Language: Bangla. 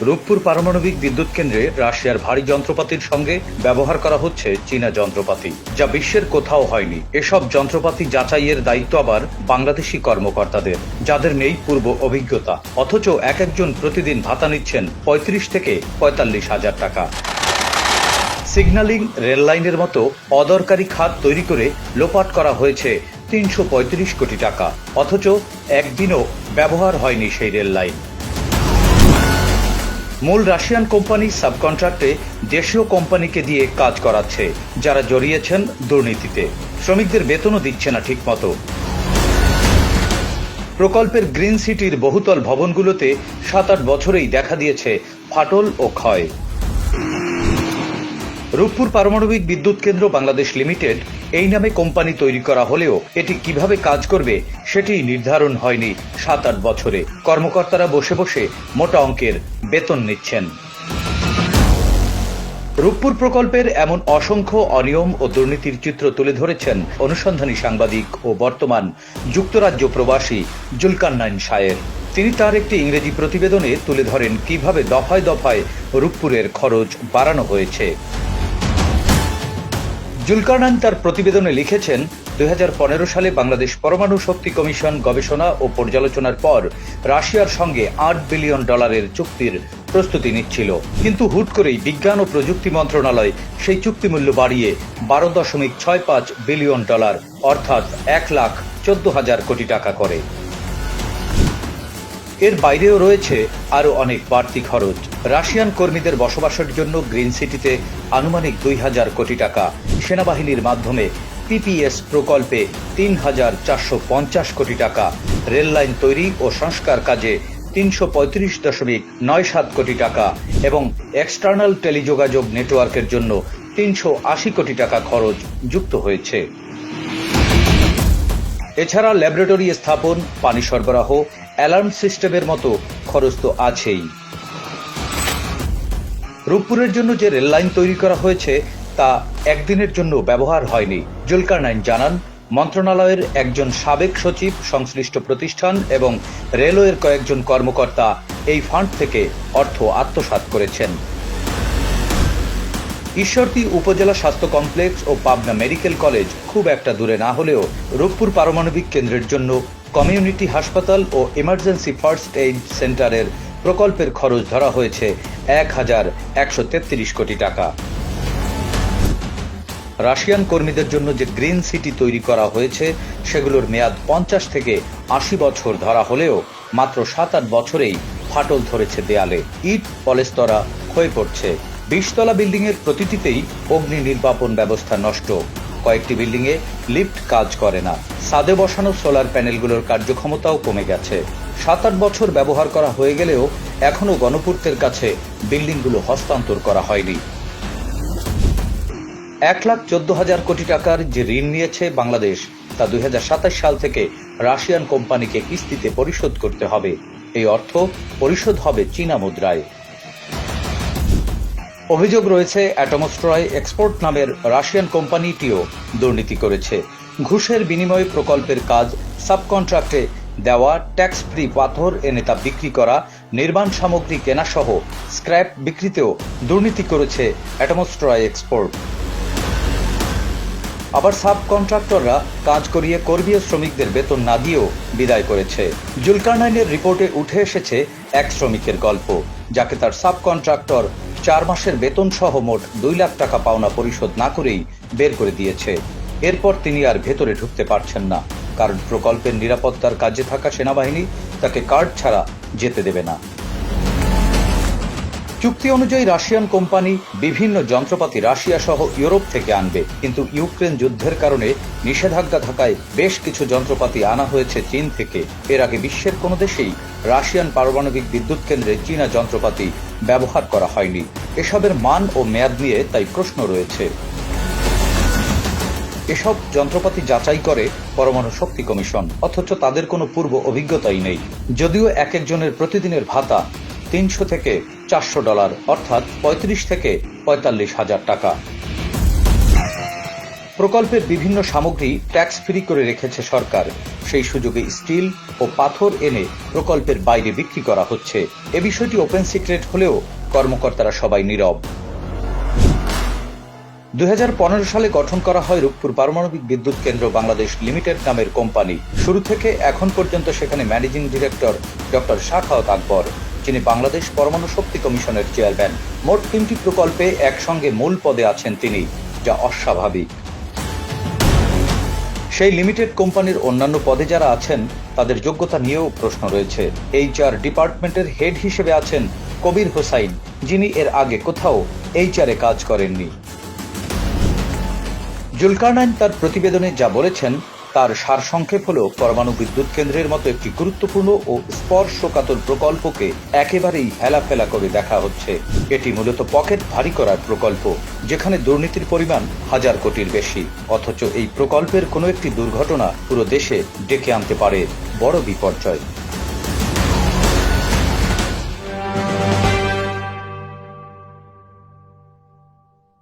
রূপপুর পারমাণবিক বিদ্যুৎ কেন্দ্রে রাশিয়ার ভারী যন্ত্রপাতির সঙ্গে ব্যবহার করা হচ্ছে চীনা যন্ত্রপাতি, যা বিশ্বের কোথাও হয়নি। এসব যন্ত্রপাতি যাচাইয়ের দায়িত্ব আবার বাংলাদেশি কর্মকর্তাদের, যাদের নেই পূর্ব অভিজ্ঞতা, অথচ এক একজন প্রতিদিন ভাতা নিচ্ছেন ৩৫ থেকে ৪৫ হাজার টাকা। সিগন্যালিং, রেললাইনের মতো অদরকারি খাত তৈরি করে লোপাট করা হয়েছে ৩৩৫ কোটি টাকা, অথচ একদিনও ব্যবহার হয়নি সেই রেল লাইন। মূল রাশিয়ান কোম্পানি সাবকন্ট্রাক্টে দেশীয় কোম্পানিকে দিয়ে কাজ করাচ্ছে, যারা জড়িয়েছেন দুর্নীতিতে। শ্রমিকদের বেতনও দিচ্ছে না ঠিকমতো। প্রকল্পের গ্রিন সিটির বহুতল ভবনগুলোতে ৭-৮ বছরেই দেখা দিয়েছে ফাটল ও ক্ষয়। রূপপুর পারমাণবিক বিদ্যুৎ কেন্দ্র বাংলাদেশ লিমিটেড এই নামে কোম্পানি তৈরি করা হলেও এটি কিভাবে কাজ করবে সেটি নির্ধারণ হয়নি ৭-৮ বছরে। কর্মকর্তারা বসে বসে মোটা অঙ্কের বেতন নিচ্ছেন। রূপপুর প্রকল্পের এমন অসংখ্য অনিয়ম ও দুর্নীতির চিত্র তুলে ধরেছেন অনুসন্ধানী সাংবাদিক ও বর্তমান যুক্তরাজ্য প্রবাসী জুলকারনাইন শায়ের। তিনি তার একটি ইংরেজি প্রতিবেদনে তুলে ধরেন কিভাবে দফায় দফায় রূপপুরের খরচ বাড়ানো হয়েছে। জুলকারনাইন তার প্রতিবেদনে লিখেছেন, ২০১৫ সালে বাংলাদেশ পরমাণু শক্তি কমিশন গবেষণা ও পর্যালোচনার পর রাশিয়ার সঙ্গে $৮ বিলিয়ন চুক্তির প্রস্তুতি নিচ্ছিল, কিন্তু হুট করেই বিজ্ঞান ও প্রযুক্তি মন্ত্রণালয় সেই চুক্তিমূল্য বাড়িয়ে $১২.৬৫ বিলিয়ন, অর্থাৎ ১,১৪,০০০ কোটি টাকা করে। এর বাইরেও রয়েছে আরও অনেক বাড়তি খরচ। রাশিয়ান কর্মীদের বসবাসের জন্য গ্রিন সিটিতে আনুমানিক ২,০০০ কোটি টাকা, সেনাবাহিনীর মাধ্যমে পিপিএস প্রকল্পে ৩,৪৫০ কোটি টাকা, রেললাইন তৈরি ও সংস্কার কাজে ৩৩৫.৯৭ কোটি টাকা এবং এক্সটার্নাল টেলিযোগাযোগ নেটওয়ার্কের জন্য ৩৮০ কোটি টাকা খরচ যুক্ত হয়েছে। এছাড়া ল্যাবরেটরি স্থাপন, পানি সরবরাহ, অ্যালার্ম সিস্টেমের মতো খরচ তো আছেই। রূপপুরের জন্য যে রেললাইন তৈরি করা হয়েছে তা একদিনের জন্য ব্যবহার হয়নি। জুলকারনাইন জানান, মন্ত্রণালয়ের একজন সাবেক সচিব, সংশ্লিষ্ট প্রতিষ্ঠান এবং রেলওয়ের কয়েকজন কর্মকর্তা এই ফান্ড থেকে অর্থ আত্মসাৎ করেছেন। ঈশ্বরদী উপজেলা স্বাস্থ্য কমপ্লেক্স ও পাবনা মেডিকেল কলেজ খুব একটা দূরে না হলেও রূপপুর পারমাণবিক কেন্দ্রের জন্য কমিউনিটি হাসপাতাল ও ইমার্জেন্সি ফার্স্ট এইড সেন্টারের প্রকল্পের খরচ ধরা হয়েছে ১,১৩৩ কোটি টাকা। রাশিয়ান কর্মীদের জন্য যে গ্রিন সিটি তৈরি করা হয়েছে সেগুলোর মেয়াদ ৫০ থেকে ৮০ বছর ধরা হলেও মাত্র ৭-৮ বছরেই ফাটল ধরেছে দেয়ালে, ইট পলেস্তরা ক্ষয়ে পড়ছে। ২০ তলা বিল্ডিংয়ের প্রতিটিতেই অগ্নি নির্বাপন ব্যবস্থা নষ্ট, কয়েকটি বিল্ডিংয়ে লিফট কাজ করে না, ছাদে বসানো সোলার প্যানেলগুলোর কার্যক্ষমতাও কমে গেছে। ৭-৮ বছর ব্যবহার করা হয়ে গেলেও এখনও গণপূর্তের কাছে বিল্ডিংগুলো হস্তান্তর করা হয়নি। ১,১৪,০০০ কোটি টাকার যে ঋণ নিয়েছে বাংলাদেশ, তা ২০২৭ সাল থেকে রাশিয়ান কোম্পানিকে কিস্তিতে পরিশোধ করতে হবে। এই অর্থ পরিশোধ হবে চীনা মুদ্রায়। অভিযোগ রয়েছে অ্যাটমস্ট্রয় এক্সপোর্ট নামের রাশিয়ান কোম্পানিটিও দুর্নীতি করেছে। ঘুষের বিনিময়ে প্রকল্পের কাজ সাবকন্ট্রাক্টে দেওয়া, ট্যাক্স ফ্রি পাথর এনে তা বিক্রি করা, নির্মাণ সামগ্রী কেনাসহ স্ক্র্যাপ বিক্রিতেও দুর্নীতি করেছে অ্যাটমস্ট্রয় এক্সপোর্ট। আবার সাব কন্ট্রাক্টররা কাজ করিয়ে কর্মী ও শ্রমিকদের বেতন না দিয়েও বিদায় করেছে। জুলকারনাইনের রিপোর্টে উঠে এসেছে এক শ্রমিকের গল্প, যাকে তার সাব কন্ট্রাক্টর ৪ মাসের বেতন সহ মোট ২ লাখ টাকা পাওনা পরিশোধ না করেই বের করে দিয়েছে। এরপর তিনি আর ভেতরে ঢুকতে পারছেন না, কারণ প্রকল্পের নিরাপত্তার কাজে থাকা সেনাবাহিনী তাকে কার্ড ছাড়া যেতে দেবে না। চুক্তি অনুযায়ী রাশিয়ান কোম্পানি বিভিন্ন যন্ত্রপাতি রাশিয়া সহ ইউরোপ থেকে আনবে, কিন্তু ইউক্রেন যুদ্ধের কারণে নিষেধাজ্ঞা থাকায় বেশ কিছু যন্ত্রপাতি আনা হয়েছে চীন থেকে। এর আগে বিশ্বের কোনো দেশেই রাশিয়ান পারমাণবিক বিদ্যুৎ কেন্দ্রে চীনা যন্ত্রপাতি ব্যবহার করা হয়নি। এসবের মান ও মেয়াদ নিয়ে তাই প্রশ্ন রয়েছে। এসব যন্ত্রপাতি যাচাই করে পরমাণু শক্তি কমিশন, অথচ তাদের কোনো পূর্ব অভিজ্ঞতাই নেই। যদিও এক একজনের প্রতিদিনের ভাতা $৩০০ থেকে $৪০০, অর্থাৎ ৩৫ থেকে ৪৫ হাজার টাকা। প্রকল্পের বিভিন্ন সামগ্রী ট্যাক্স ফ্রি করে রেখেছে সরকার। সেই সুযোগে স্টিল ও পাথর এনে প্রকল্পের বাইরে বিক্রি করা হচ্ছে। এ বিষয়টি ওপেন সিক্রেট হলেও কর্মকর্তারা সবাই নীরব। 2015 সালে গঠন করা হয় রূপপুর পারমাণবিক বিদ্যুৎ কেন্দ্র বাংলাদেশ লিমিটেড নামের কোম্পানি। শুরু থেকে এখন পর্যন্ত সেখানে ম্যানেজিং ডিরেক্টর ডক্টর শাখাওয়াত আকবর, যিনি বাংলাদেশ পরমাণু শক্তি কমিশনের চেয়ারম্যান। মোট 3টি প্রকল্পে একসঙ্গে মূল পদে আছেন তিনি, যা অস্বাভাবিক। সেই লিমিটেড কোম্পানির অন্যান্য পদে যারা আছেন তাদের যোগ্যতা নিয়েও প্রশ্ন রয়েছে। HR ডিপার্টমেন্টের হেড হিসেবে আছেন কবির হোসাইন, যিনি এর আগে কোথাও HR-এ কাজ করেননি। জুলকারনাইন তার প্রতিবেদনে যা বলেছেন তার সারসংক্ষেপ হল, পরমাণু বিদ্যুৎ কেন্দ্রের মতো একটি গুরুত্বপূর্ণ ও স্পর্শকাতর প্রকল্পকে একেবারেই হেলাফেলা করে দেখা হচ্ছে। এটি মূলত পকেট ভারী করার প্রকল্প, যেখানে দুর্নীতির পরিমাণ 1000 কোটির বেশি। অথচ এই প্রকল্পের কোনো একটি দুর্ঘটনা পুরো দেশে ডেকে আনতে পারে বড় বিপর্যয়।